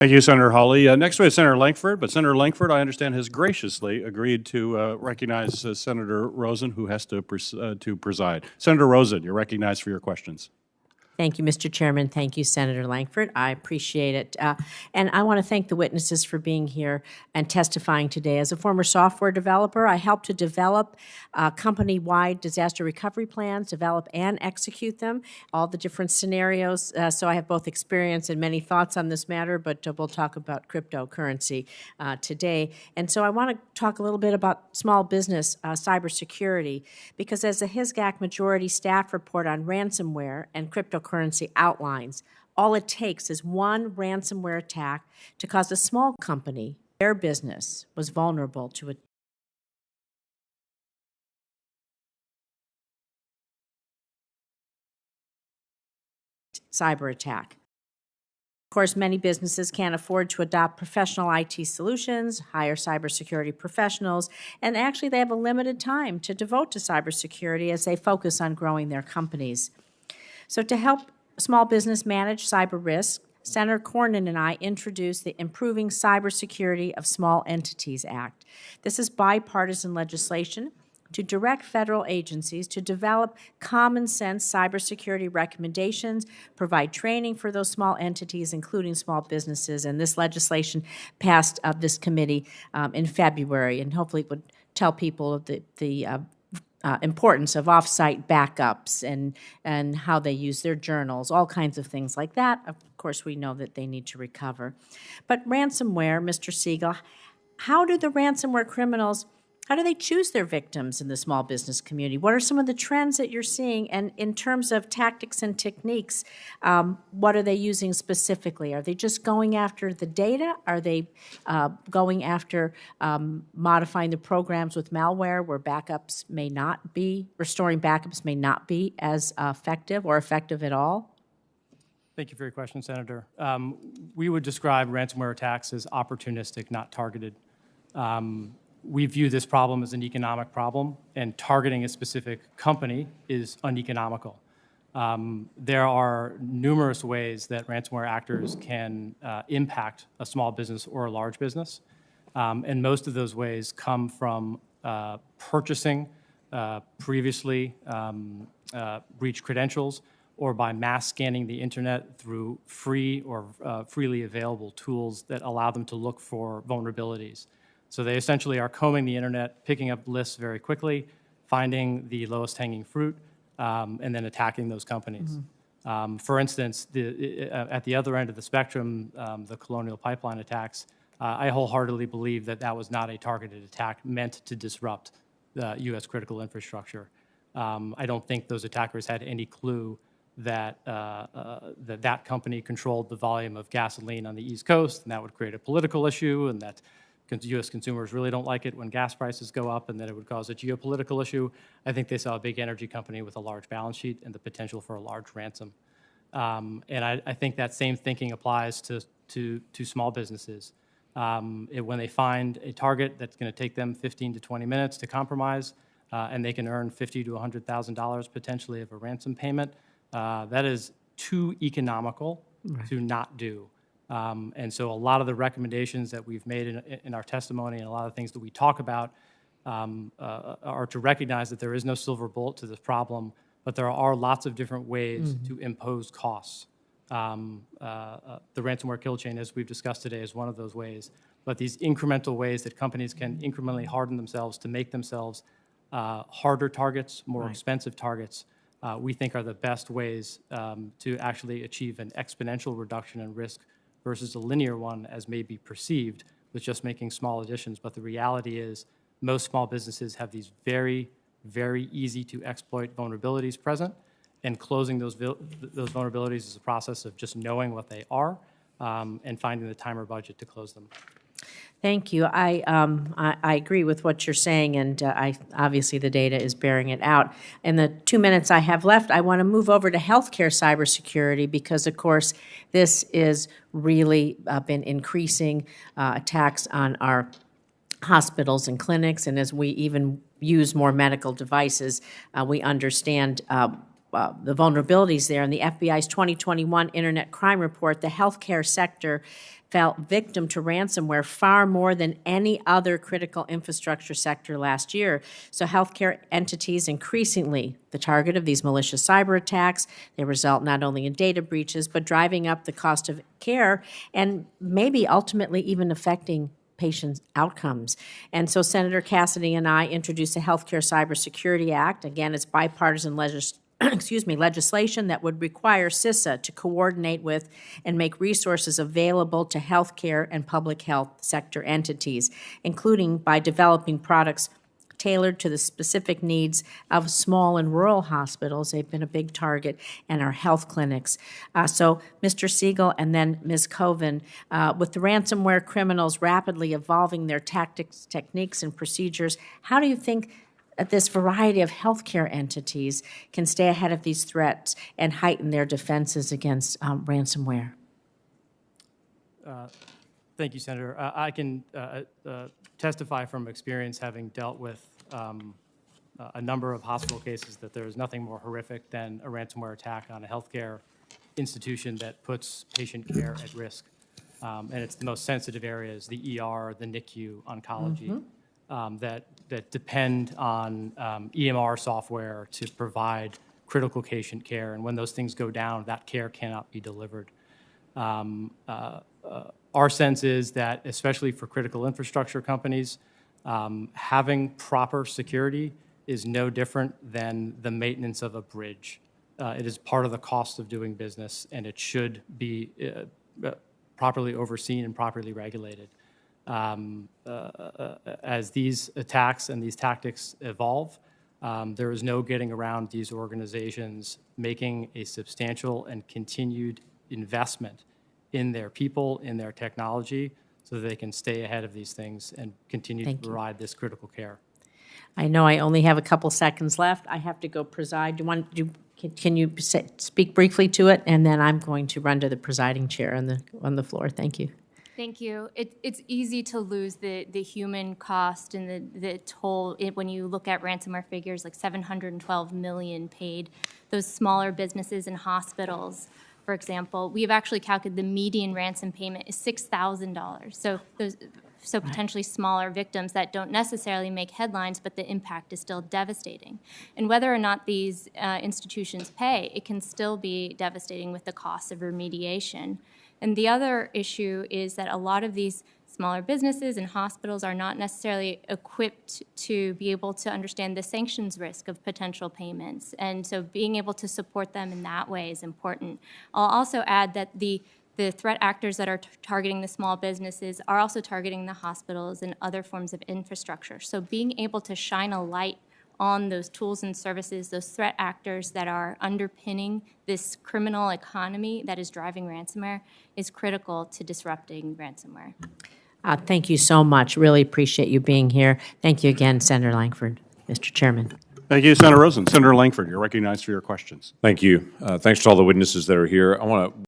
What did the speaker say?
Thank you, Senator Hawley. Next we have Senator Lankford, but Senator Lankford, I understand, has graciously agreed to recognize Senator Rosen, who has to preside. Senator Rosen, you're recognized for your questions. Thank you, Mr. Chairman. Thank you, Senator Lankford. I appreciate it. And I want to thank the witnesses for being here and testifying today. As a former software developer, I helped to develop company-wide disaster recovery plans, develop and execute them, all the different scenarios. So I have both experience and many thoughts on this matter, but we'll talk about cryptocurrency today. And so I want to talk a little bit about small business cybersecurity, because as the HISGAC majority staff report on ransomware and cryptocurrency outlines, all it takes is one ransomware attack to cause a small company, their business was vulnerable to a cyber attack. Of course, many businesses can't afford to adopt professional IT solutions, hire cybersecurity professionals, and actually they have a limited time to devote to cybersecurity as they focus on growing their companies. So to help small business manage cyber risk, Senator Cornyn and I introduced the Improving Cybersecurity of Small Entities Act. This is bipartisan legislation to direct federal agencies to develop common-sense cybersecurity recommendations, provide training for those small entities, including small businesses. And this legislation passed this committee in February, and hopefully it would tell people the importance of off-site backups and how they use their journals, all kinds of things like that. Of course, we know that they need to recover. But ransomware, Mr. Siegel, how do the ransomware criminals, how do they choose their victims in the small business community? What are some of the trends that you're seeing? And in terms of tactics and techniques, what are they using specifically? Are they just going after the data? Are they going after modifying the programs with malware where backups may not be, restoring backups may not be as effective or effective at all? Thank you for your question, Senator. We would describe ransomware attacks as opportunistic, not targeted. We view this problem as an economic problem, and targeting a specific company is uneconomical. There are numerous ways that ransomware actors can impact a small business or a large business, and most of those ways come from purchasing previously breached credentials, or by mass scanning the internet through free or freely available tools that allow them to look for vulnerabilities. So they essentially are combing the internet, picking up lists very quickly, finding the lowest hanging fruit, and then attacking those companies. Mm-hmm. For instance, at the other end of the spectrum, the Colonial Pipeline attacks, I wholeheartedly believe that that was not a targeted attack meant to disrupt the U.S. critical infrastructure. I don't think those attackers had any clue that that company controlled the volume of gasoline on the East Coast, and that would create a political issue, and that U.S. consumers really don't like it when gas prices go up, and that it would cause a geopolitical issue. I think they saw a big energy company with a large balance sheet and the potential for a large ransom. And I think that same thinking applies to small businesses. When they find a target that's going to take them 15 to 20 minutes to compromise, and they can earn $50,000 to $100,000 potentially of a ransom payment, that is too economical to not do. And so a lot of the recommendations that we've made in our testimony and a lot of the things that we talk about are to recognize that there is no silver bullet to this problem, but there are lots of different ways to impose costs. The ransomware kill chain, as we've discussed today, is one of those ways. But these incremental ways that companies can incrementally harden themselves to make themselves harder targets, more expensive targets, we think are the best ways to actually achieve an exponential reduction in risk versus a linear one as may be perceived with just making small additions. But the reality is most small businesses have these very, very easy to exploit vulnerabilities present, and closing those vulnerabilities is a process of just knowing what they are and finding the time or budget to close them. Thank you. I agree with what you're saying, and obviously the data is bearing it out. In the 2 minutes I have left, I want to move over to healthcare cybersecurity because, of course, this is really been increasing attacks on our hospitals and clinics, and as we even use more medical devices, we understand the vulnerabilities there. In the FBI's 2021 Internet Crime Report, the healthcare sector fell victim to ransomware far more than any other critical infrastructure sector last year. So healthcare entities increasingly the target of these malicious cyber attacks. They result not only in data breaches, but driving up the cost of care and maybe ultimately even affecting patients' outcomes. And so Senator Cassidy and I introduced the Healthcare Cybersecurity Act. Again, it's bipartisan legislation that would require CISA to coordinate with and make resources available to healthcare and public health sector entities, including by developing products tailored to the specific needs of small and rural hospitals. They've been a big target, and our health clinics. So Mr. Siegel and then Ms. Coven, with the ransomware criminals rapidly evolving their tactics, techniques, and procedures, how do you think this variety of healthcare entities can stay ahead of these threats and heighten their defenses against ransomware? Thank you, Senator. I can testify from experience, having dealt with a number of hospital cases, that there is nothing more horrific than a ransomware attack on a healthcare institution that puts patient care at risk. And it's the most sensitive areas, the ER, the NICU, oncology, that depend on EMR software to provide critical patient care. And when those things go down, that care cannot be delivered. Our sense is that, especially for critical infrastructure companies, having proper security is no different than the maintenance of a bridge. It is part of the cost of doing business, and it should be properly overseen and properly regulated. As these attacks and these tactics evolve, there is no getting around these organizations making a substantial and continued investment in their people, in their technology, so that they can stay ahead of these things and continue to provide this critical care. I know I only have a couple seconds left. I have to go preside. Can you speak briefly to it? And then I'm going to run to the presiding chair on the floor. Thank you. Thank you. It's easy to lose the human cost and the toll when you look at ransomware figures like 712 million paid. Those smaller businesses and hospitals, for example, we've actually calculated the median ransom payment is $6,000. So potentially smaller victims that don't necessarily make headlines, but the impact is still devastating. And whether or not these institutions pay, it can still be devastating with the cost of remediation. And the other issue is that a lot of these smaller businesses and hospitals are not necessarily equipped to be able to understand the sanctions risk of potential payments. And so being able to support them in that way is important. I'll also add that the threat actors that are targeting the small businesses are also targeting the hospitals and other forms of infrastructure. So being able to shine a light on those tools and services, those threat actors that are underpinning this criminal economy that is driving ransomware is critical to disrupting ransomware. Thank you so much. Really appreciate you being here. Thank you again, Senator Langford. Mr. Chairman. Thank you, Senator Rosen. Senator Langford, you're recognized for your questions. Thank you. Thanks to all the witnesses that are here. I want to